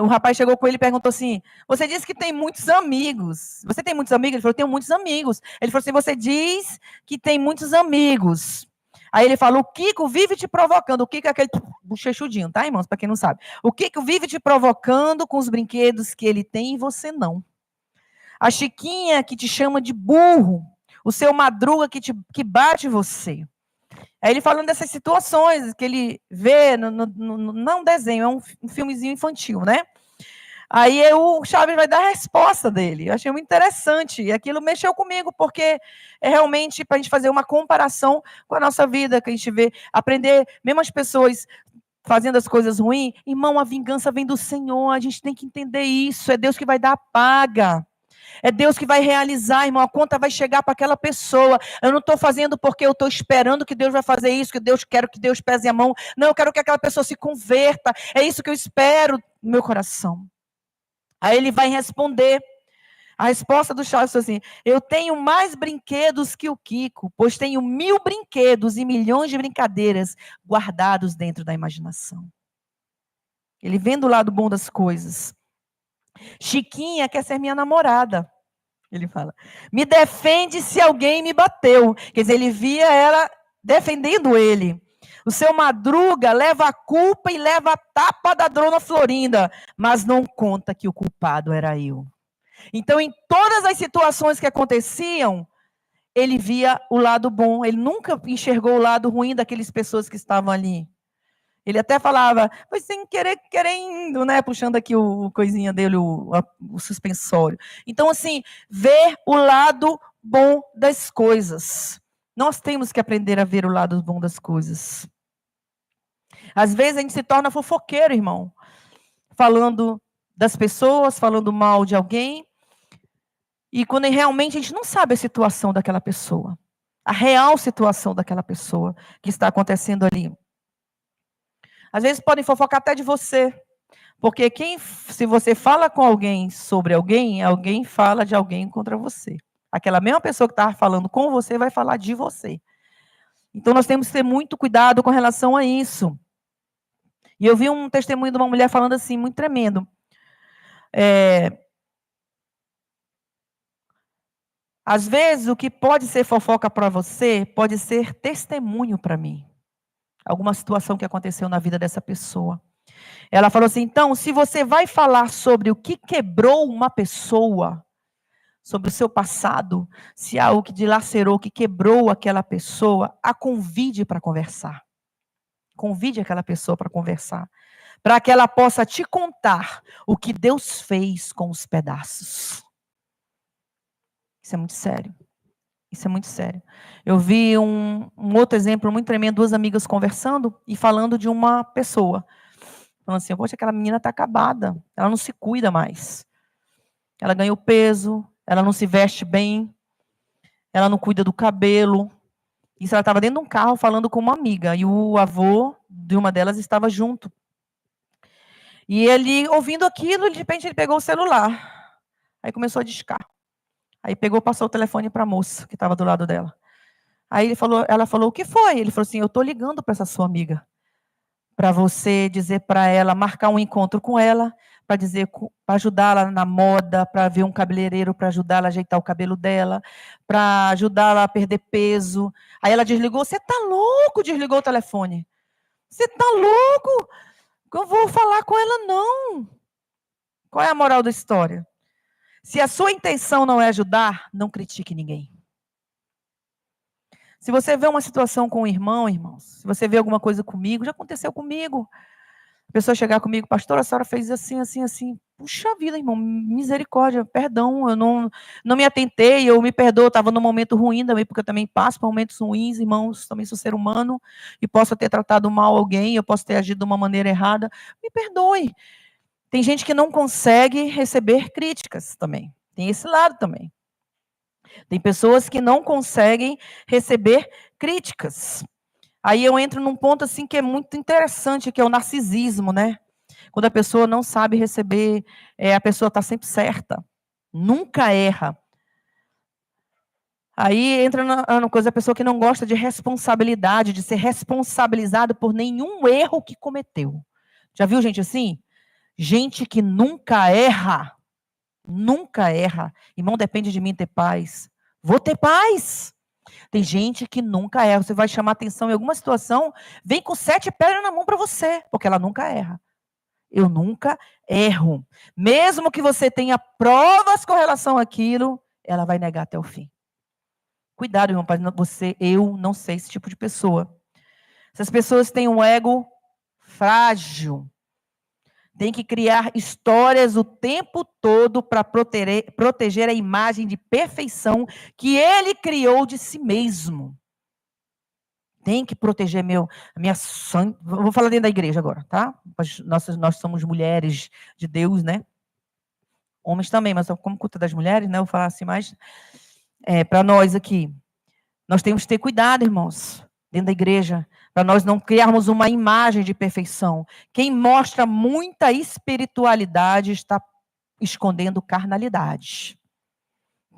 o rapaz chegou com ele e perguntou assim, você disse que tem muitos amigos. Você tem muitos amigos? Ele falou, tenho muitos amigos. Ele falou assim, você diz que tem muitos amigos. Aí ele falou, o Kiko vive te provocando. O Kiko é aquele bochechudinho, tá, irmãos? Para quem não sabe. O Kiko vive te provocando com os brinquedos que ele tem e você não. A Chiquinha que te chama de burro. O seu Madruga que bate você. Aí ele falando dessas situações que ele vê, não é um desenho, é um filmezinho infantil, né? Aí o Chaves vai dar a resposta dele. Eu achei muito interessante. E aquilo mexeu comigo, porque é realmente para a gente fazer uma comparação com a nossa vida, que a gente vê, aprender, mesmo as pessoas fazendo as coisas ruins, irmão, a vingança vem do Senhor, a gente tem que entender isso, é Deus que vai dar a paga. É Deus que vai realizar, irmão. A conta vai chegar para aquela pessoa. Eu não estou fazendo porque eu estou esperando que Deus vai fazer isso, quero que Deus pese a mão. Não, eu quero que aquela pessoa se converta. É isso que eu espero no meu coração. Aí ele vai responder. A resposta do Chaves foi assim, eu tenho mais brinquedos que o Kiko, pois tenho 1000 brinquedos e milhões de brincadeiras guardados dentro da imaginação. Ele vendo o lado bom das coisas. Chiquinha quer ser minha namorada. Ele fala, me defende se alguém me bateu. Quer dizer, ele via ela defendendo ele. O seu Madruga leva a culpa e leva a tapa da dona Florinda, mas não conta que o culpado era eu. Então, em todas as situações que aconteciam, ele via o lado bom. Ele nunca enxergou o lado ruim daquelas pessoas que estavam ali. Ele até falava, foi sem querer, querendo, né? Puxando aqui o coisinha dele, o suspensório. Então, assim, ver o lado bom das coisas. Nós temos que aprender a ver o lado bom das coisas. Às vezes a gente se torna fofoqueiro, irmão. Falando das pessoas, falando mal de alguém. E quando realmente a gente não sabe a situação daquela pessoa. A real situação daquela pessoa que está acontecendo ali. Às vezes podem fofocar até de você. Porque se você fala com alguém sobre alguém, alguém fala de alguém contra você. Aquela mesma pessoa que estava falando com você vai falar de você. Então nós temos que ter muito cuidado com relação a isso. E eu vi um testemunho de uma mulher falando assim, muito tremendo. Às vezes o que pode ser fofoca para você, pode ser testemunho para mim. Alguma situação que aconteceu na vida dessa pessoa. Ela falou assim, então, se você vai falar sobre o que quebrou uma pessoa, sobre o seu passado, se há algo que dilacerou, que quebrou aquela pessoa, a convide para conversar. Convide aquela pessoa para conversar. Para que ela possa te contar o que Deus fez com os pedaços. Isso é muito sério. Isso é muito sério. Eu vi um outro exemplo muito tremendo, duas amigas conversando e falando de uma pessoa. Falando assim, poxa, aquela menina está acabada, ela não se cuida mais. Ela ganhou peso, ela não se veste bem, ela não cuida do cabelo. Isso ela estava dentro de um carro falando com uma amiga, e o avô de uma delas estava junto. E ele, ouvindo aquilo, de repente ele pegou o celular. Aí começou a discar. Aí pegou, passou o telefone para a moça que estava do lado dela. Aí ela falou, o que foi? Ele falou assim, eu estou ligando para essa sua amiga. Para você dizer para ela, marcar um encontro com ela, para dizer, para ajudá-la na moda, para ver um cabeleireiro, para ajudá-la a ajeitar o cabelo dela, para ajudá-la a perder peso. Aí ela desligou, você está louco? Desligou o telefone. Você está louco? Eu vou falar com ela, não. Qual é a moral da história? Se a sua intenção não é ajudar, não critique ninguém. Se você vê uma situação com um irmão, irmãos, se você vê alguma coisa comigo, já aconteceu comigo. A pessoa chegar comigo, pastor, a senhora fez assim, assim, assim. Puxa vida, irmão, misericórdia, perdão, eu não me atentei, eu me perdoo, eu estava num momento ruim também, porque eu também passo por momentos ruins, irmãos, também sou ser humano, e posso ter tratado mal alguém, eu posso ter agido de uma maneira errada, me perdoe. Tem gente que não consegue receber críticas também, tem esse lado também. Tem pessoas que não conseguem receber críticas. Aí eu entro num ponto assim que é muito interessante, que é o narcisismo, né? Quando a pessoa não sabe receber, a pessoa está sempre certa, nunca erra. Aí entra na coisa, a pessoa que não gosta de responsabilidade, de ser responsabilizado por nenhum erro que cometeu. Já viu gente assim? Gente que nunca erra. Nunca erra. Irmão, depende de mim ter paz. Vou ter paz. Tem gente que nunca erra. Você vai chamar atenção em alguma situação, vem com 7 pedras na mão para você, porque ela nunca erra. Eu nunca erro. Mesmo que você tenha provas com relação àquilo, ela vai negar até o fim. Cuidado, irmão, para eu não ser esse tipo de pessoa. Essas pessoas têm um ego frágil. Tem que criar histórias o tempo todo para proteger a imagem de perfeição que ele criou de si mesmo. Tem que proteger a minha sangue. Vou falar dentro da igreja agora, tá? Nós somos mulheres de Deus, né? Homens também, mas como culto das mulheres, né? Eu vou falar assim mais para nós aqui. Nós temos que ter cuidado, irmãos, dentro da igreja, para nós não criarmos uma imagem de perfeição. Quem mostra muita espiritualidade está escondendo carnalidade.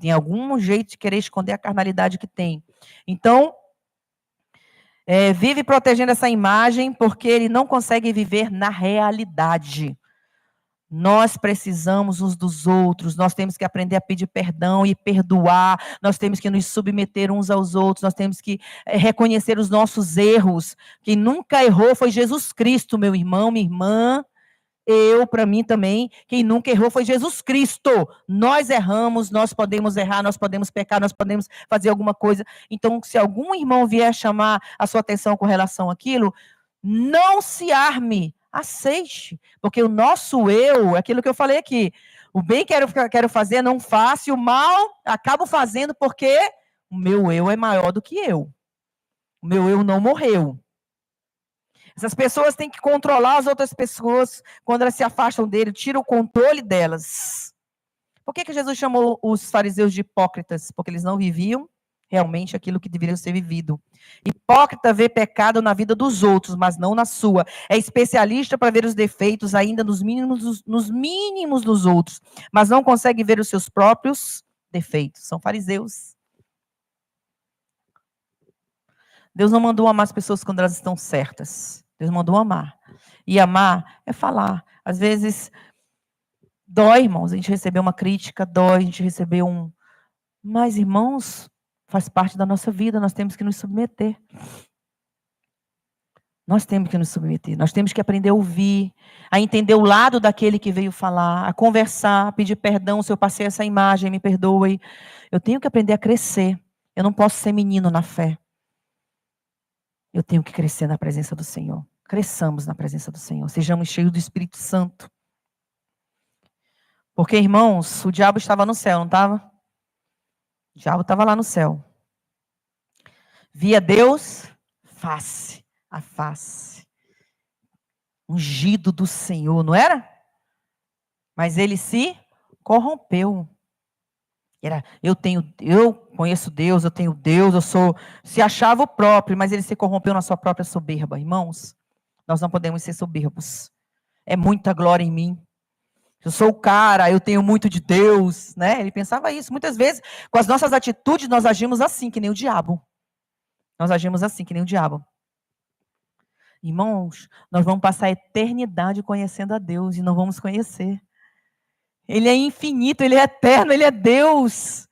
Tem algum jeito de querer esconder a carnalidade que tem. Então, vive protegendo essa imagem porque ele não consegue viver na realidade. Nós precisamos uns dos outros, nós temos que aprender a pedir perdão e perdoar, nós temos que nos submeter uns aos outros, nós temos que reconhecer os nossos erros. Quem nunca errou foi Jesus Cristo, meu irmão, minha irmã, para mim também, quem nunca errou foi Jesus Cristo. Nós erramos, nós podemos errar, nós podemos pecar, nós podemos fazer alguma coisa. Então, se algum irmão vier chamar a sua atenção com relação àquilo, Não se arme, aceite. Porque o nosso eu, aquilo que eu falei aqui, o bem que quero fazer, não faço, e o mal acabo fazendo porque o meu eu é maior do que eu. O meu eu não morreu. Essas pessoas têm que controlar as outras pessoas quando elas se afastam dele, tira o controle delas. Por que Jesus chamou os fariseus de hipócritas? Porque eles não viviam realmente aquilo que deveria ser vivido. Hipócrita vê pecado na vida dos outros, mas não na sua. É especialista para ver os defeitos ainda nos mínimos dos outros, mas não consegue ver os seus próprios defeitos. São fariseus. Deus não mandou amar as pessoas quando elas estão certas. Deus mandou amar. E amar é falar. Às vezes dói, irmãos, a gente recebeu uma crítica, dói, a gente recebeu um... Mas, irmãos, faz parte da nossa vida, nós temos que nos submeter. Nós temos que nos submeter, nós temos que aprender a ouvir, a entender o lado daquele que veio falar, a conversar, a pedir perdão se eu passei essa imagem, me perdoe. Eu tenho que aprender a crescer. Eu não posso ser menino na fé. Eu tenho que crescer na presença do Senhor. Cresçamos na presença do Senhor. Sejamos cheios do Espírito Santo. Porque, irmãos, o diabo estava no céu, não estava? O diabo estava lá no céu. Via Deus face a face. Ungido do Senhor, não era? Mas ele se corrompeu. Eu conheço Deus, eu tenho Deus, se achava o próprio, mas ele se corrompeu na sua própria soberba. Irmãos, nós não podemos ser soberbos. É muita glória em mim. Eu sou o cara, eu tenho muito de Deus, né? Ele pensava isso. Muitas vezes, com as nossas atitudes, nós agimos assim, que nem o diabo. Nós agimos assim, que nem o diabo. Irmãos, nós vamos passar a eternidade conhecendo a Deus e não vamos conhecer. Ele é infinito, ele é eterno, ele é Deus.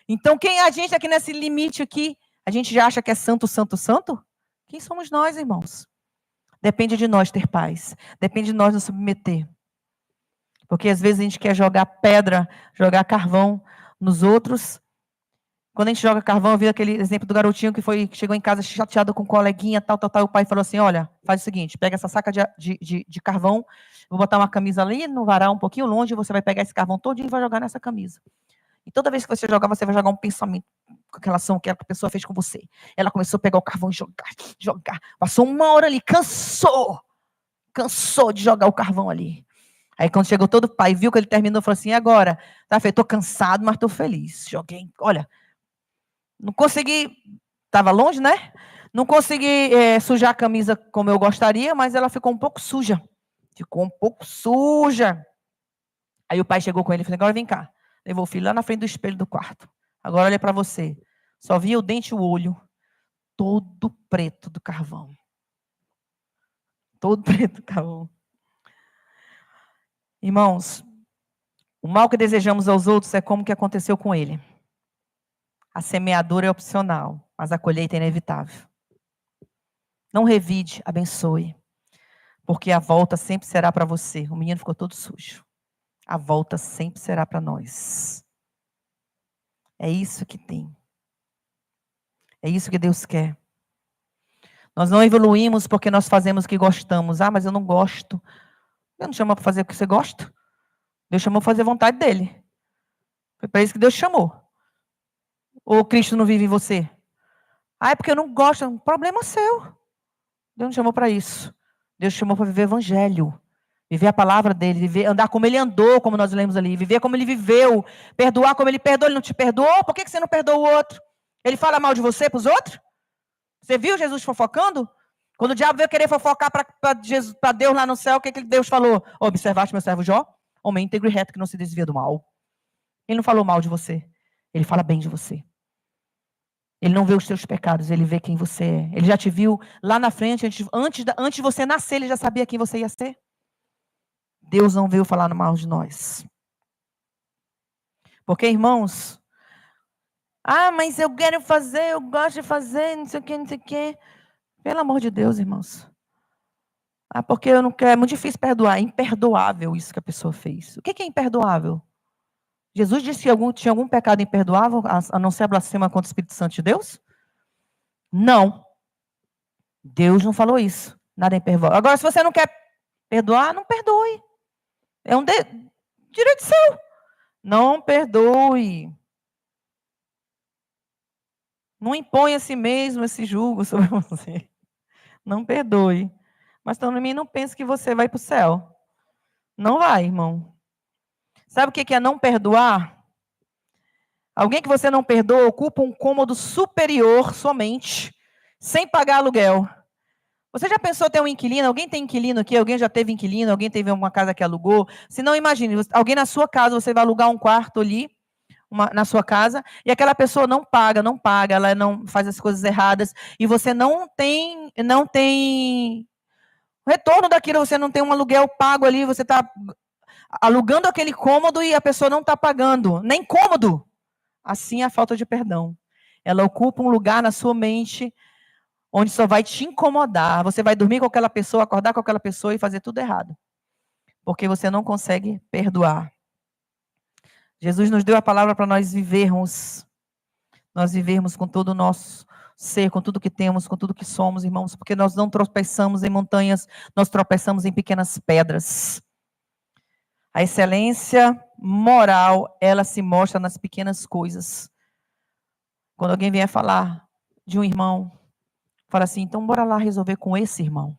Então, quem é a gente aqui nesse limite aqui? A gente já acha que é santo, santo, santo? Quem somos nós, irmãos? Depende de nós ter paz. Depende de nós nos submeter. Porque às vezes a gente quer jogar pedra, jogar carvão nos outros. Quando a gente joga carvão, eu vi aquele exemplo do garotinho que chegou em casa chateado com um coleguinha, tal. E o pai falou assim, olha, faz o seguinte, pega essa saca de carvão, vou botar uma camisa ali no varal, um pouquinho longe, você vai pegar esse carvão todinho e vai jogar nessa camisa. E toda vez que você jogar, você vai jogar um pensamento com relação ao que a pessoa fez com você. Ela começou a pegar o carvão e jogar. Passou uma hora ali, cansou de jogar o carvão ali. Aí quando chegou todo o pai, viu que ele terminou, falou assim, agora, tá feito, tô cansado, mas tô feliz. Joguei, olha, não consegui, estava longe, né? Não consegui sujar a camisa como eu gostaria, mas ela ficou um pouco suja. Aí o pai chegou com ele e falou, agora vem cá. Levou o filho lá na frente do espelho do quarto. Agora olha para você. Só via o dente e o olho, todo preto do carvão. Todo preto do carvão. Irmãos, o mal que desejamos aos outros é como que aconteceu com ele. A semeadura é opcional, mas a colheita é inevitável. Não revide, abençoe. Porque a volta sempre será para você. O menino ficou todo sujo. A volta sempre será para nós. É isso que tem. É isso que Deus quer. Nós não evoluímos porque nós fazemos o que gostamos. Ah, mas eu não gosto. Deus não chamou para fazer o que você gosta. Deus chamou para fazer a vontade dele. Foi para isso que Deus chamou. Ou Cristo não vive em você? Ah, é porque eu não gosto. É um problema seu. Deus não chamou para isso. Deus chamou para viver o evangelho. Viver a palavra dele. Andar como ele andou, como nós lemos ali. Viver como ele viveu. Perdoar como ele perdoou. Ele não te perdoou? Por que você não perdoa o outro? Ele fala mal de você para os outros? Você viu Jesus fofocando? Quando o diabo veio querer fofocar para Deus lá no céu, o que Deus falou? Observaste meu servo Jó? Homem íntegro e reto que não se desvia do mal. Ele não falou mal de você. Ele fala bem de você. Ele não vê os seus pecados, ele vê quem você é. Ele já te viu lá na frente, antes de você nascer, ele já sabia quem você ia ser. Deus não veio falar mal de nós. Porque, irmãos, mas eu quero fazer, eu gosto de fazer, não sei o que, não sei o que. Pelo amor de Deus, irmãos. Porque eu não quero, é muito difícil perdoar. É imperdoável isso que a pessoa fez. O que é imperdoável? Jesus disse que tinha algum pecado imperdoável, a não ser a blasfêmia contra o Espírito Santo de Deus? Não. Deus não falou isso. Nada em perdoar. Agora, se você não quer perdoar, não perdoe. É um direito seu. Não perdoe. Não impõe a si mesmo esse jugo sobre você. Não perdoe. Mas também não pense que você vai para o céu. Não vai, irmão. Sabe o que é não perdoar? Alguém que você não perdoa ocupa um cômodo superior somente, sem pagar aluguel. Você já pensou ter um inquilino? Alguém tem inquilino aqui? Alguém já teve inquilino? Alguém teve uma casa que alugou? Se não, imagine, alguém na sua casa, você vai alugar um quarto ali, na sua casa, e aquela pessoa não paga, ela não faz as coisas erradas, e você não tem retorno daquilo, você não tem um aluguel pago ali, você está alugando aquele cômodo e a pessoa não está pagando, nem cômodo. Assim é a falta de perdão. Ela ocupa um lugar na sua mente onde só vai te incomodar. Você vai dormir com aquela pessoa, acordar com aquela pessoa e fazer tudo errado. Porque você não consegue perdoar. Jesus nos deu a palavra para nós vivermos com todo o nosso ser, com tudo que temos, com tudo que somos, irmãos, porque nós não tropeçamos em montanhas, nós tropeçamos em pequenas pedras. A excelência moral, ela se mostra nas pequenas coisas. Quando alguém vier falar de um irmão, fala assim, então bora lá resolver com esse irmão.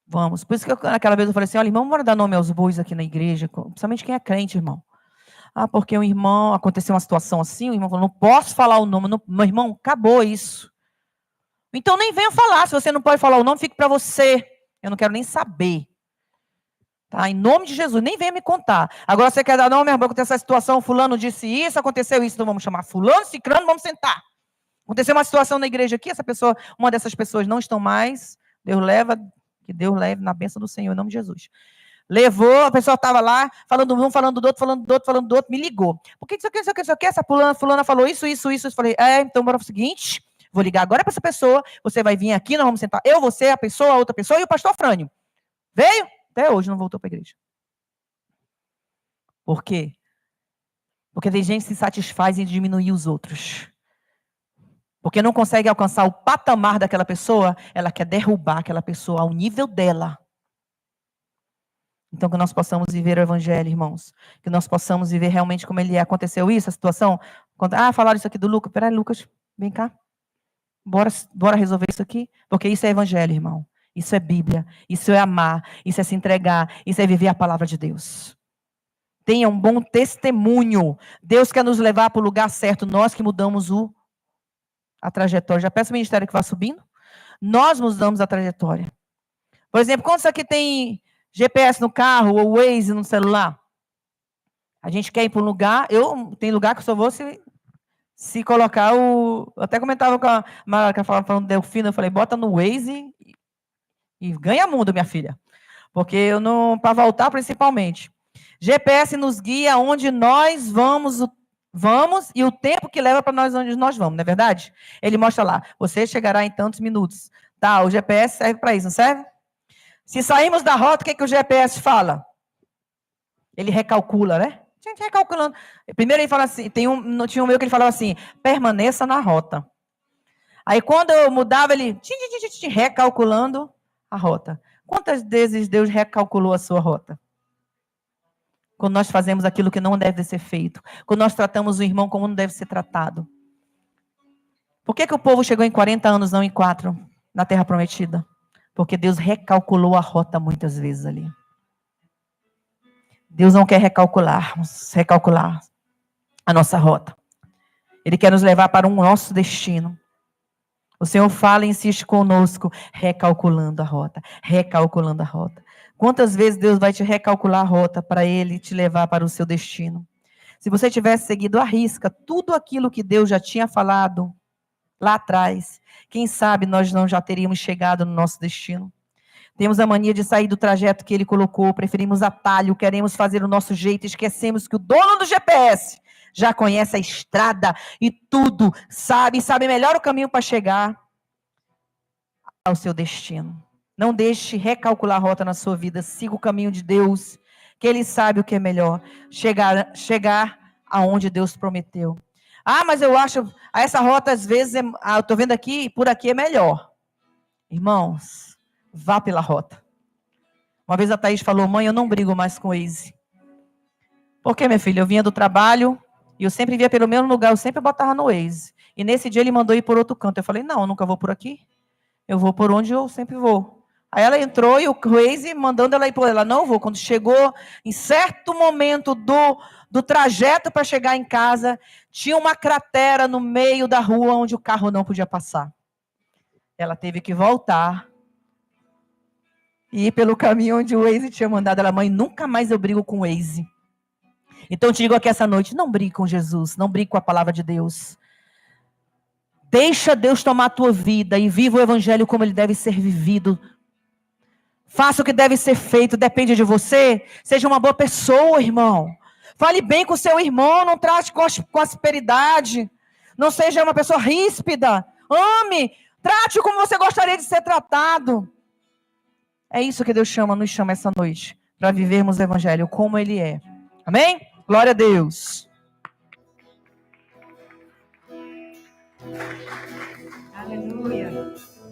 Vamos. Por isso que naquela vez eu falei assim, olha, irmão, bora dar nome aos bois aqui na igreja, principalmente quem é crente, irmão. Ah, porque um irmão, aconteceu uma situação assim, o irmão falou, não posso falar o nome, não, meu irmão, acabou isso. Então nem venha falar, se você não pode falar o nome, fique para você. Eu não quero nem saber. Tá? Em nome de Jesus, nem venha me contar. Agora você quer dar nome, meu irmão, aconteceu essa situação, fulano disse isso, aconteceu isso, então vamos chamar fulano, cicrano, vamos sentar. Aconteceu uma situação na igreja aqui, uma dessas pessoas não estão mais, que Deus leve na bênção do Senhor, em nome de Jesus. Levou, a pessoa estava lá, falando um, falando do outro, me ligou. Por que isso aqui, essa fulana falou isso. Eu falei, então bora pro seguinte, vou ligar agora para essa pessoa, você vai vir aqui, nós vamos sentar, eu, você, a pessoa, a outra pessoa e o pastor Frânio. Veio? Até hoje não voltou para a igreja. Por quê? Porque tem gente que se satisfaz em diminuir os outros. Porque não consegue alcançar o patamar daquela pessoa, ela quer derrubar aquela pessoa ao nível dela. Então, que nós possamos viver o evangelho, irmãos. Que nós possamos viver realmente como ele é. Aconteceu isso, a situação? Falaram isso aqui do Lucas. Peraí, Lucas, vem cá. Bora resolver isso aqui? Porque isso é evangelho, irmão. Isso é Bíblia. Isso é amar. Isso é se entregar. Isso é viver a palavra de Deus. Tenha um bom testemunho. Deus quer nos levar para o lugar certo. Nós que mudamos a trajetória. Já peço ao ministério que vá subindo. Nós mudamos a trajetória. Por exemplo, quando isso aqui tem GPS no carro ou Waze no celular, a gente quer ir para um lugar, tem lugar que eu só vou se colocar eu até comentava com a Mara, falando Delfina, eu falei, bota no Waze e ganha mundo, minha filha. Porque eu não, para voltar principalmente. GPS nos guia onde nós vamos e o tempo que leva para nós onde nós vamos, não é verdade? Ele mostra lá, você chegará em tantos minutos. Tá, o GPS serve para isso, não serve? Se saímos da rota, o que o GPS fala? Ele recalcula, né? Gente, recalculando. Primeiro ele fala assim, tinha um meu que ele falava assim, permaneça na rota. Aí quando eu mudava, ele recalculando a rota. Quantas vezes Deus recalculou a sua rota? Quando nós fazemos aquilo que não deve ser feito. Quando nós tratamos o irmão como não deve ser tratado. Por que o povo chegou em 40 anos, não em 4, na Terra Prometida? Porque Deus recalculou a rota muitas vezes ali. Deus não quer recalcular a nossa rota. Ele quer nos levar para um nosso destino. O Senhor fala e insiste conosco, recalculando a rota. Quantas vezes Deus vai te recalcular a rota para Ele te levar para o seu destino? Se você tivesse seguido à risca tudo aquilo que Deus já tinha falado lá atrás, quem sabe nós não já teríamos chegado no nosso destino. Temos a mania de sair do trajeto que Ele colocou, preferimos atalho, queremos fazer o nosso jeito, esquecemos que o dono do GPS já conhece a estrada e tudo, sabe melhor o caminho para chegar ao seu destino. Não deixe recalcular a rota na sua vida, siga o caminho de Deus, que Ele sabe o que é melhor, chegar aonde Deus prometeu. Mas eu acho, essa rota às vezes, eu estou vendo aqui, por aqui é melhor. Irmãos, vá pela rota. Uma vez a Thaís falou, mãe, eu não brigo mais com o Waze. Por quê, minha filha? Eu vinha do trabalho e eu sempre via pelo mesmo lugar, eu sempre botava no Waze. E nesse dia ele mandou ir por outro canto. Eu falei, não, eu nunca vou por aqui. Eu vou por onde eu sempre vou. Aí ela entrou e o Waze mandando ela ir por ela. Não vou. Quando chegou em certo momento do trajeto para chegar em casa, tinha uma cratera no meio da rua onde o carro não podia passar. Ela teve que voltar e ir pelo caminho onde o Waze tinha mandado ela. Mãe, nunca mais eu brigo com o Waze. Então eu te digo aqui essa noite, não brigue com Jesus, não brigue com a palavra de Deus. Deixa Deus tomar a tua vida e viva o evangelho como ele deve ser vivido. Faça o que deve ser feito, depende de você. Seja uma boa pessoa, irmão. Fale bem com o seu irmão, não trate com asperidade. Não seja uma pessoa ríspida. Ame, trate como você gostaria de ser tratado. É isso que Deus nos chama essa noite, para vivermos o evangelho como ele é. Amém? Glória a Deus.